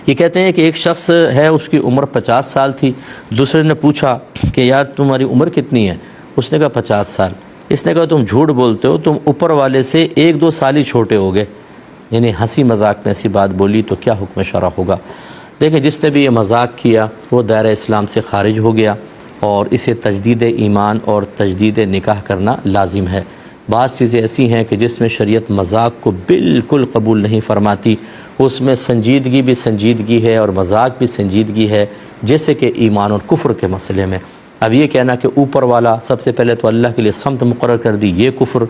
یہ کہتے ہیں کہ ایک شخص ہے، اس کی عمر 50 سال تھی، دوسرے نے پوچھا کہ یار تمہاری عمر کتنی ہے؟ اس نے کہا 50 سال۔ اس نے کہا تم جھوٹ بولتے ہو، تم اوپر والے سے 1-2 سال ہی چھوٹے ہو گئے۔ یعنی ہنسی مذاق میں ایسی بات بولی تو کیا حکم شرع ہوگا؟ دیکھیں، جس نے بھی یہ مذاق کیا وہ دائرہ اسلام سے خارج ہو گیا، اور اسے تجدید ایمان اور تجدید نکاح کرنا لازم ہے۔ بعض چیزیں ایسی ہیں کہ جس میں شریعت مذاق کو بالکل قبول نہیں فرماتی، اس میں سنجیدگی بھی سنجیدگی ہے اور مذاق بھی سنجیدگی ہے، جیسے کہ ایمان اور کفر کے مسئلے میں۔ اب یہ کہنا کہ اوپر والا سب سے پہلے تو اللہ کے لیے سمت مقرر کر دی، یہ کفر۔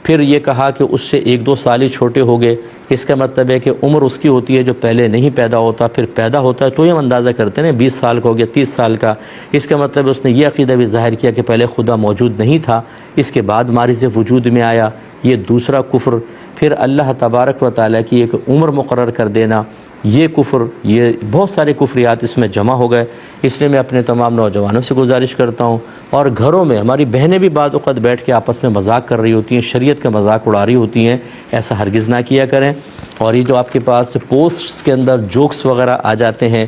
پھر یہ کہا کہ اس سے 1-2 سال ہی چھوٹے ہو گئے، اس کا مطلب ہے کہ عمر اس کی ہوتی ہے جو پہلے نہیں پیدا ہوتا، پھر پیدا ہوتا ہے تو یہ ہم اندازہ کرتے ہیں 20 سال کا ہو گیا، 30 سال کا۔ اس کا مطلب اس نے یہ عقیدہ بھی ظاہر کیا کہ پہلے خدا موجود نہیں تھا، اس کے بعد مارز وجود میں آیا، یہ دوسرا کفر۔ پھر اللہ تبارک و تعالیٰ کی ایک عمر مقرر کر دینا، یہ کفر۔ یہ بہت سارے کفریات اس میں جمع ہو گئے۔ اس لیے میں اپنے تمام نوجوانوں سے گزارش کرتا ہوں، اور گھروں میں ہماری بہنیں بھی بعض اوقات بیٹھ کے آپس میں مذاق کر رہی ہوتی ہیں، شریعت کا مذاق اڑا رہی ہوتی ہیں، ایسا ہرگز نہ کیا کریں۔ اور یہ جو آپ کے پاس پوسٹس کے اندر جوکس وغیرہ آ جاتے ہیں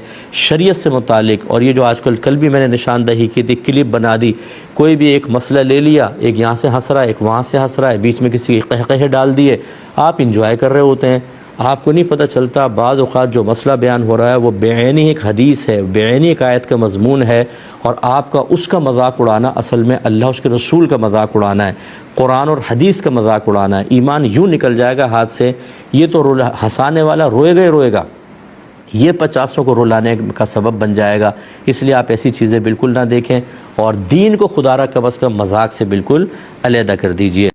شریعت سے متعلق، اور یہ جو آج کل بھی میں نے نشاندہی کی تھی، کلپ بنا دی، کوئی بھی ایک مسئلہ لے لیا، ایک یہاں سے ہنس رہا ہے، ایک وہاں سے ہنس رہا ہے، بیچ میں کسی کے قہقہے ڈال دیے، آپ انجوائے کر رہے ہوتے ہیں، آپ کو نہیں پتہ چلتا بعض اوقات جو مسئلہ بیان ہو رہا ہے وہ بعینی ایک حدیث ہے، بعینی ایک آیت کا مضمون ہے، اور آپ کا اس کا مذاق اڑانا اصل میں اللہ اس کے رسول کا مذاق اڑانا ہے، قرآن اور حدیث کا مذاق اڑانا ہے۔ ایمان یوں نکل جائے گا ہاتھ سے، یہ تو ہنسانے والا روئے گا ہی روئے گا، یہ 50 کو رلانے کا سبب بن جائے گا۔ اس لیے آپ ایسی چیزیں بالکل نہ دیکھیں، اور دین کو خدا را کم از کم مذاق سے بالکل علیحدہ کر دیجئے۔